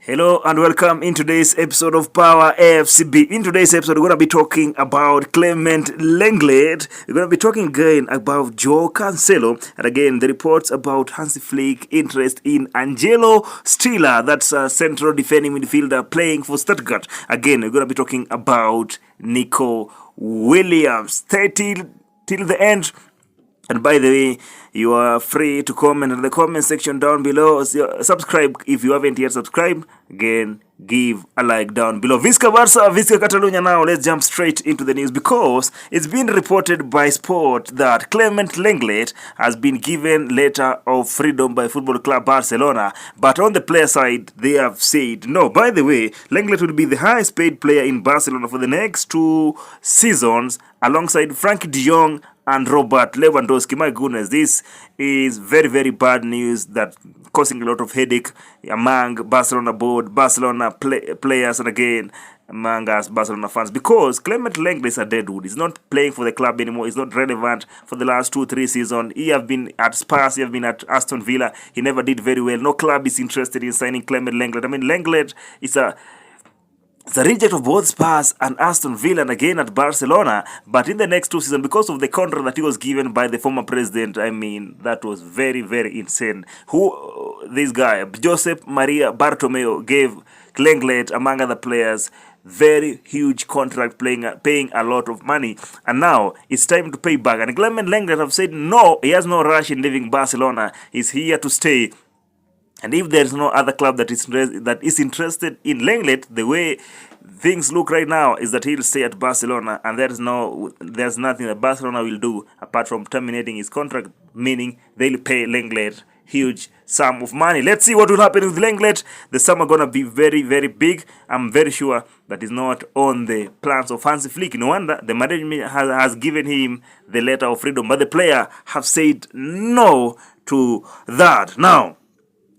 Hello and welcome in today's episode of Power AFCB. In today's episode, we're going to be talking about Clement Langlet. We're going to be talking again about Joao Cancelo. And again, the reports about Hansi Flick interest in Angelo Stiller. That's a central defending midfielder playing for Stuttgart. Again, we're going to be talking about Nico Williams. Stay till the end. And by the way, you are free to comment in the comment section down below. Subscribe if you haven't yet subscribed. Again, give a like down below. Visca Barça, Visca Catalunya now. Let's jump straight into the news because it's been reported by Sport that Clement Langlet has been given letter of freedom by Football Club Barcelona. But on the player side, they have said no. By the way, Langlet will be the highest paid player in Barcelona for the next 2 seasons alongside Frankie de Jong and Robert Lewandowski. My goodness, this is very, very bad news that causing a lot of headache among Barcelona board, Barcelona players, and again among us Barcelona fans, because Clement Langlet is a deadwood. He's not playing for the club anymore. He's not relevant for the last 2-3 seasons. He have been at Spurs, he have been at Aston Villa. He never did very well. No club is interested in signing Clement Langlet. I mean, Langlet is it's a reject of both Spurs and Aston Villa and again at Barcelona. But in the next 2 seasons, because of the contract that he was given by the former president, I mean, that was very, very insane. This guy, Josep Maria Bartomeu, gave Langlet, among other players, very huge contract, paying a lot of money. And now it's time to pay back. And Clement Langlet have said no, he has no rush in leaving Barcelona. He's here to stay. And if there is no other club that is interested in Langlet, the way things look right now is that he'll stay at Barcelona, and there's nothing that Barcelona will do apart from terminating his contract, meaning they'll pay Langlet huge sum of money. Let's see what will happen with Langlet. The sum are gonna be very, very big. I'm very sure that is not on the plans of Hansi Flick. No wonder the management has given him the letter of freedom, but the player have said no to that. Now,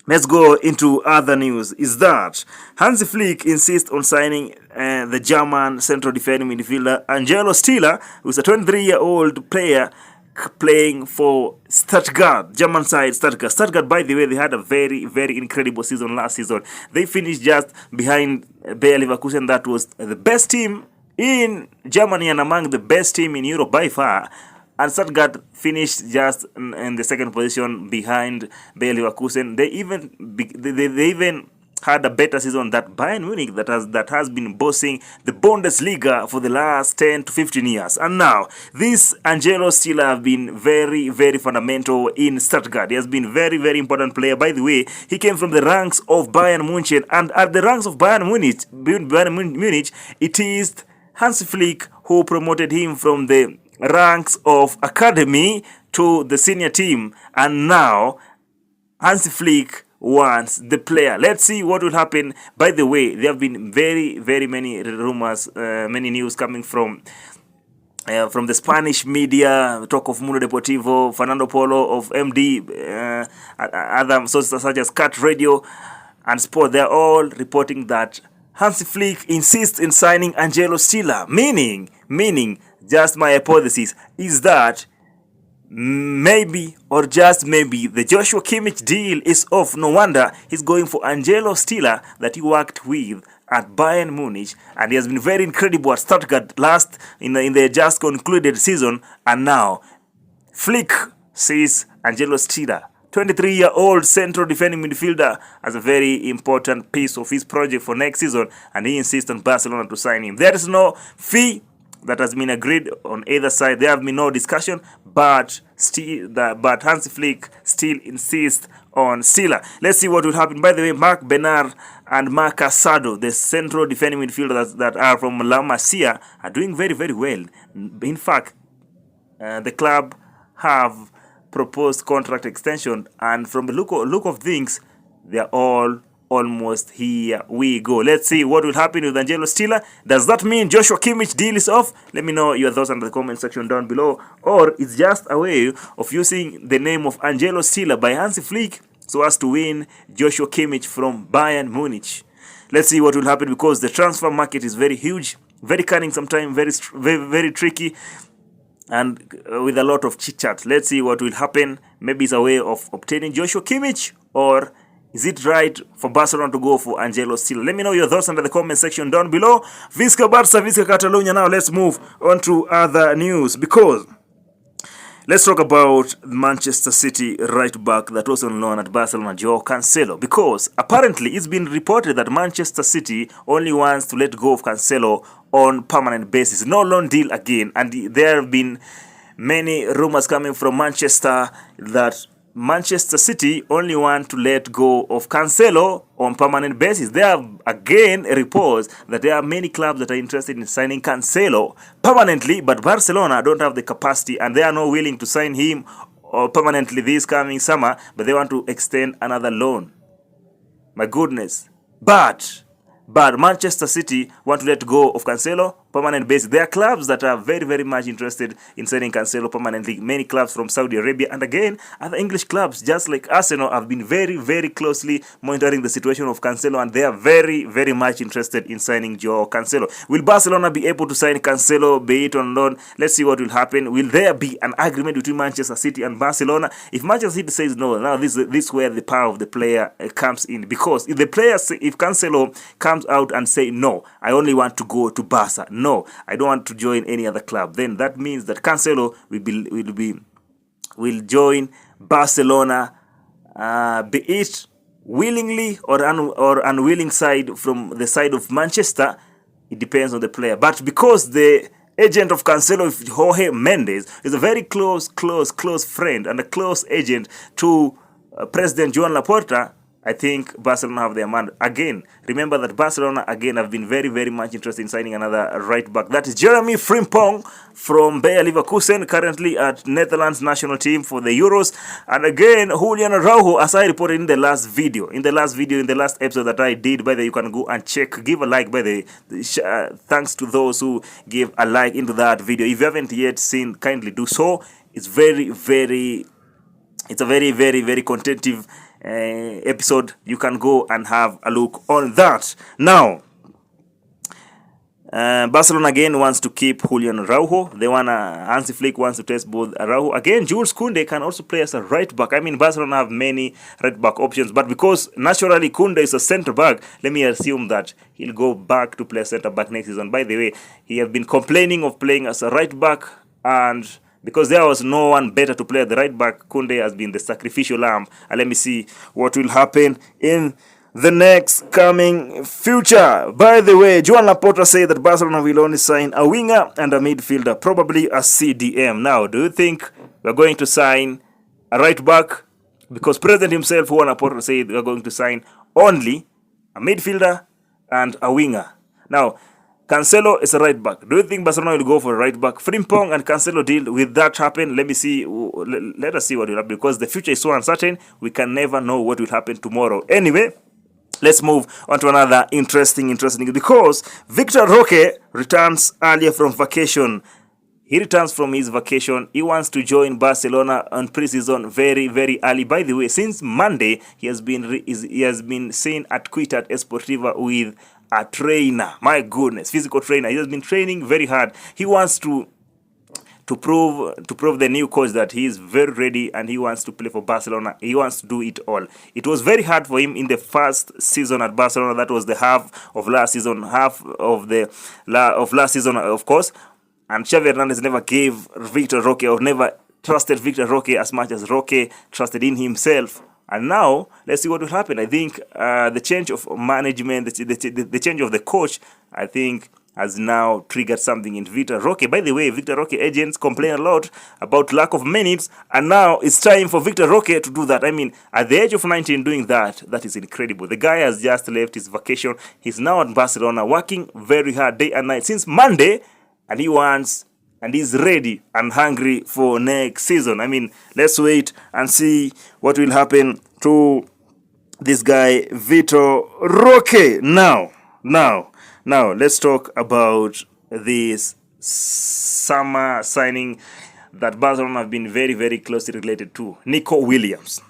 let's go into other news. Is that Hansi Flick insists on signing the German central defending midfielder Angelo Stiller, who's a 23-year-old player playing for Stuttgart, German side Stuttgart. Stuttgart, by the way, they had a very, very incredible season last season. They finished just behind Bayer Leverkusen. That was the best team in Germany and among the best team in Europe by far. And Stuttgart finished just in the second position behind Bayer Leverkusen. They even had a better season than Bayern Munich that has been bossing the Bundesliga for the last 10 to 15 years. And now, this Angelo Stiller have been very, very fundamental in Stuttgart. He has been very, very important player. By the way, he came from the ranks of Bayern Munich. And at the ranks of Bayern Munich, it is Hansi Flick who promoted him from the ranks of academy to the senior team, and now Hansi Flick wants the player. Let's see what will happen. By the way, there have been very, very many rumors, many news coming from the Spanish media, talk of Mundo Deportivo, Fernando Polo of MD, other sources such as Cat Radio and Sport. They're all reporting that Hansi Flick insists in signing Angelo Stiller, meaning, just my hypothesis is that maybe or just maybe the Joshua Kimmich deal is off. No wonder he's going for Angelo Stiller that he worked with at Bayern Munich, and he has been very incredible at Stuttgart last in the just concluded season. And now Flick sees Angelo Stiller, 23-year-old central defending midfielder, as a very important piece of his project for next season, and he insists on Barcelona to sign him. There is no fee that has been agreed on either side. There have been no discussion, but Hansi Flick still insists on Stiller. Let's see what will happen. By the way, Marc Bernard and Marc Casado, the central defending midfielders that are from La Masia, are doing very, very well. In fact, the club have proposed contract extension, and from the look of things, they are all almost here we go. Let's see what will happen with Angelo Stiller. Does that mean Joshua Kimmich deal is off? Let me know your thoughts in the comment section down below. Or it's just a way of using the name of Angelo Stiller by Hansi Flick so as to win Joshua Kimmich from Bayern Munich. Let's see what will happen, because the transfer market is very huge, very cunning sometimes, very, very tricky, and with a lot of chit-chat. Let's see what will happen. Maybe it's a way of obtaining Joshua Kimmich, or Is it right for Barcelona to go for Angelo Stiller? Let me know your thoughts under the comment section down below. Visca Barça, Visca Catalonia. Now let's move on to other news, because let's talk about Manchester City right back that was on loan at Barcelona, Joao Cancelo, because apparently it's been reported that Manchester City only wants to let go of Cancelo on permanent basis. No loan deal again, and there have been many rumors coming from Manchester that Manchester City only want to let go of Cancelo on permanent basis. There are again reports that there are many clubs that are interested in signing Cancelo permanently, but Barcelona don't have the capacity and they are not willing to sign him permanently this coming summer, but they want to extend another loan. My goodness. But Manchester City want to let go of Cancelo permanent basis. There are clubs that are very, very much interested in signing Cancelo permanently. Many clubs from Saudi Arabia, and again, other English clubs, just like Arsenal, have been very, very closely monitoring the situation of Cancelo, and they are very, very much interested in signing Joao Cancelo. Will Barcelona be able to sign Cancelo, be it on loan? Let's see what will happen. Will there be an agreement between Manchester City and Barcelona? If Manchester City says no, now this is where the power of the player comes in, because if Cancelo comes out and say no, I only want to go to Barca, no, I don't want to join any other club, then that means that Cancelo will join Barcelona, be it willingly or unwilling side from the side of Manchester. It depends on the player. But because the agent of Cancelo, Jorge Mendes, is a very close friend and a close agent to President Joan Laporta, I think Barcelona have their man. Again, remember that Barcelona again have been very, very much interested in signing another right back. That is Jeremy Frimpong from Bayer Leverkusen, currently at Netherlands national team for the Euros. And again, Julian Araujo, as I reported in the last episode that I did. By the way, you can go and check. Give a like, by the way. Thanks to those who gave a like into that video. If you haven't yet seen, kindly do so. It's a very, very contentive episode. You can go and have a look on that. Now, Barcelona again wants to keep Julian Araujo. They Hansi Flick wants to test both Araujo. Again, Jules Koundé can also play as a right back. I mean, Barcelona have many right back options, but because naturally Koundé is a center back, let me assume that he'll go back to play center back next season. By the way, he has been complaining of playing as a right back, and because there was no one better to play at the right back, Koundé has been the sacrificial lamb. And let me see what will happen in the next coming future. By the way, Joan Laporta said that Barcelona will only sign a winger and a midfielder, probably a CDM. Now, do you think we're going to sign a right back? Because President himself, Joan Laporta, said we're going to sign only a midfielder and a winger. Now, Cancelo is a right back. Do you think Barcelona will go for a right back? Frimpong and Cancelo deal, will that happen? Let us see what will happen, because the future is so uncertain. We can never know what will happen tomorrow. Anyway, let's move on to another interesting, because Vitor Roque returns earlier from vacation. He returns from his vacation. He wants to join Barcelona on preseason very, very early. By the way, since Monday, he has been seen at Ciutat Esportiva with a trainer. My goodness, physical trainer. He has been training very hard. He wants to prove the new coach that he is very ready and he wants to play for Barcelona. He wants to do it all. It was very hard for him in the first season at Barcelona. That was the half of last season, of course. And Xavi Hernandez never gave Vitor Roque, or never trusted Vitor Roque as much as Roque trusted in himself. And now, let's see what will happen. I think the change of management, the change of the coach, I think has now triggered something in Vitor Roque. By the way, Vitor Roque agents complain a lot about lack of minutes, and now it's time for Vitor Roque to do that. I mean, at the age of 19 doing that is incredible. The guy has just left his vacation. He's now at Barcelona working very hard day and night since Monday, and he wants and he's ready and hungry for next season. I mean, let's wait and see what will happen to this guy, Vitor Roque. Now, let's talk about this summer signing that Barcelona have been very, very closely related to. Nico Williams.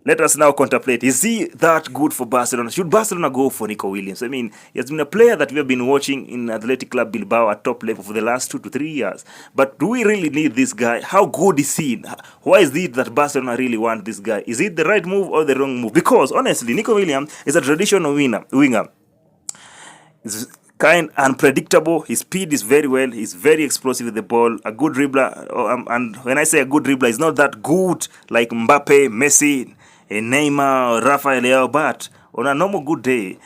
let us now contemplate, is he that good for Barcelona? Should Barcelona go for Nico Williams? I mean, he has been a player that we have been watching in Athletic Club Bilbao at top level for the last 2 to 3 years. But do we really need this guy? How good is he? Why is it that Barcelona really want this guy? Is it the right move or the wrong move? Because, honestly, Nico Williams is a traditional winger. He's kind unpredictable. His speed is very well. He's very explosive with the ball. A good dribbler. And when I say a good dribbler, he's not that good like Mbappe, Messi, Neymar, Rafael Leao, but on a normal good day,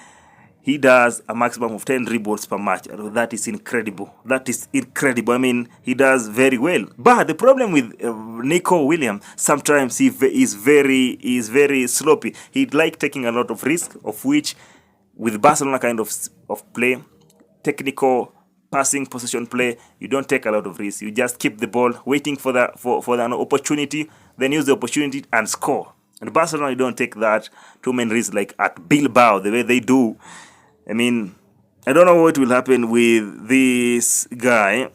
he does a maximum of 10 dribbles per match. That is incredible. That is incredible. I mean, he does very well. But the problem with Nico Williams, sometimes he is very sloppy. He'd like taking a lot of risk, of which with Barcelona kind of play, technical passing possession play, you don't take a lot of risk. You just keep the ball, waiting for an opportunity, then use the opportunity and score. And Barcelona, you don't take that too many risks like at Bilbao, the way they do. I mean, I don't know what will happen with this guy.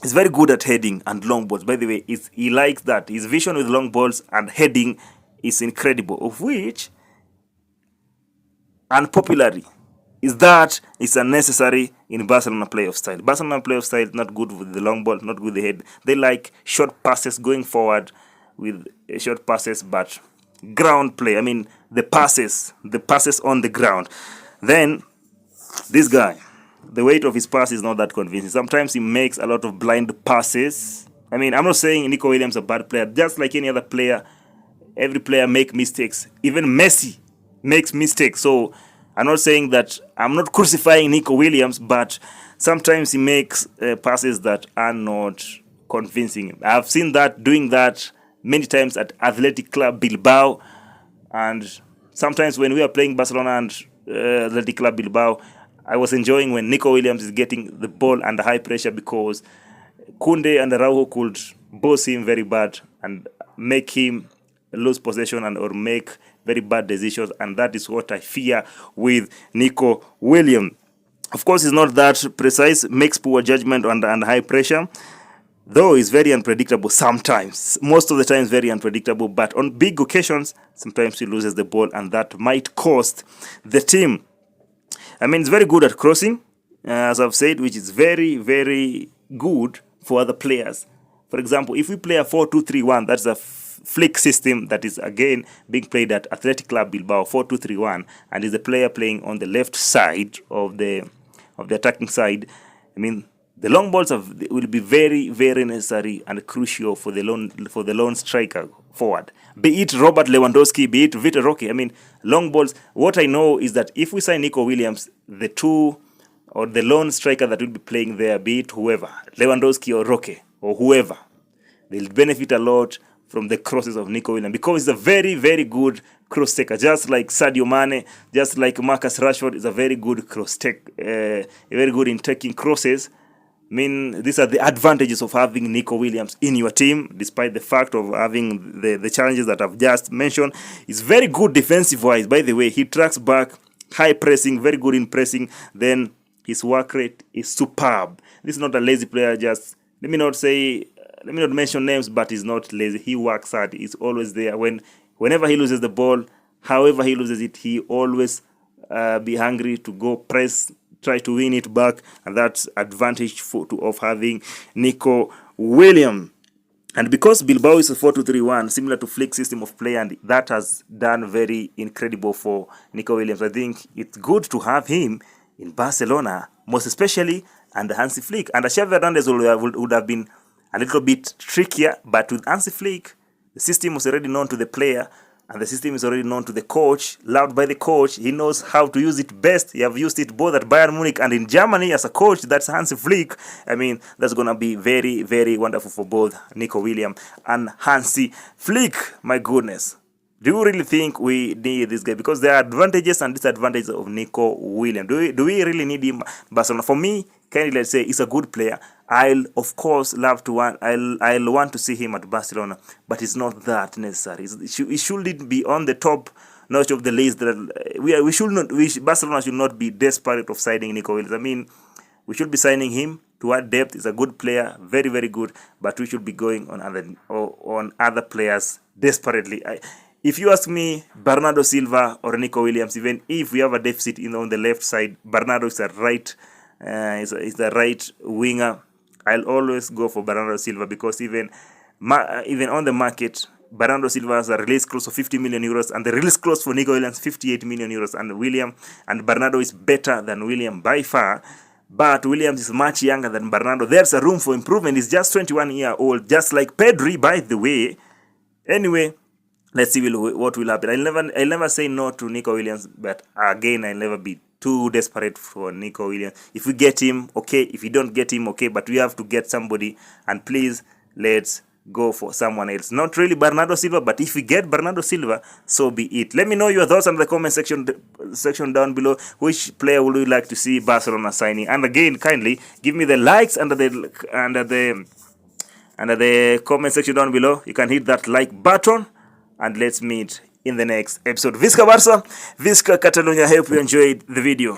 He's very good at heading and long balls. By the way, he likes that. His vision with long balls and heading is incredible, of which unpopularity is that it's unnecessary in Barcelona playoff style. Barcelona playoff style is not good with the long ball, not good with the head. They like short passes going forward with short passes, but ground play. I mean, the passes on the ground. Then this guy, the weight of his pass is not that convincing. Sometimes he makes a lot of blind passes. I mean, I'm not saying Nico Williams is a bad player. Just like any other player, every player makes mistakes. Even Messi makes mistakes. So I'm not saying that, I'm not crucifying Nico Williams, but sometimes he makes passes that are not convincing. I've seen that, doing that many times at Athletic Club Bilbao, and sometimes when we are playing Barcelona and Athletic Club Bilbao, I was enjoying when Nico Williams is getting the ball under high pressure, because Koundé and Araujo could boss him very bad and make him lose possession or make very bad decisions, and that is what I fear with Nico Williams. Of course, he's not that precise, makes poor judgment under high pressure, though he's very unpredictable sometimes. Most of the time, very unpredictable, but on big occasions, sometimes he loses the ball, and that might cost the team. I mean, he's very good at crossing, as I've said, which is very, very good for other players. For example, if we play a 4-2-3-1, that's a flick system that is again being played at Athletic Club Bilbao, 4-2-3-1, and is the player playing on the left side of the attacking side. I mean, the long balls will be very, very necessary and crucial for the lone striker forward. Be it Robert Lewandowski, be it Vitor Roque. I mean, long balls. What I know is that if we sign Nico Williams, the two or the lone striker that will be playing there, be it whoever, Lewandowski or Roque or whoever, they'll benefit a lot from the crosses of Nico Williams, because he's a very, very good cross taker. Just like Sadio Mane, just like Marcus Rashford is a very good very good in taking crosses. I mean, these are the advantages of having Nico Williams in your team, despite the fact of having the challenges that I've just mentioned. He's very good defensive-wise, by the way. He tracks back, high pressing, very good in pressing. Then his work rate is superb. This is not a lazy player. Just let me not mention names, but he's not lazy. He works hard. He's always there. Whenever he loses the ball, however he loses it, he always be hungry to go press, try to win it back, and that's advantage of having Nico Williams. And because Bilbao is a 4-2-3-1, similar to flick system of play, and that has done very incredible for Nico Williams, I think it's good to have him in Barcelona, most especially under Hansi Flick. And Xavi Hernandez would have been a little bit trickier, but with Hansi Flick, the system was already known to the player, and the system is already known to the coach, loved by the coach. He knows how to use it best. He have used it both at Bayern Munich and in Germany as a coach. That's Hansi Flick. I mean, that's going to be very, very wonderful for both Nico Williams and Hansi Flick. My goodness. Do you really think we need this guy? Because there are advantages and disadvantages of Nico Williams. Do we really need him? Barcelona, for me, kindly let's say he's a good player. I'll of course love to I'll want to see him at Barcelona, but it's not that necessary. He shouldn't be on the top notch of the list. Barcelona should not be desperate of signing Nico Williams. I mean, we should be signing him to add depth. He's a good player, very, very good, but we should be going on other players desperately. if you ask me, Bernardo Silva or Nico Williams, even if we have a deficit on the left side, Bernardo is a right is the right winger. I'll always go for Bernardo Silva, because even on the market, Bernardo Silva has a release clause of 50 million euros, and the release clause for Nico Williams 58 million euros. And Bernardo is better than William by far, but Williams is much younger than Bernardo. There's a room for improvement. He's just 21 years old, just like Pedri, by the way. Anyway, let's see what will happen. I'll never say no to Nico Williams, but again, I'll never be too desperate for Nico Williams. If we get him, okay. If we don't get him, okay. But we have to get somebody, and please, let's go for someone else. Not really Bernardo Silva, but if we get Bernardo Silva, so be it. Let me know your thoughts in the comment section down below. Which player would you like to see Barcelona signing? And again, kindly give me the likes under the comment section down below. You can hit that like button, and let's meet in the next episode. Visca Barca, Visca Catalonia. I hope you enjoyed the video.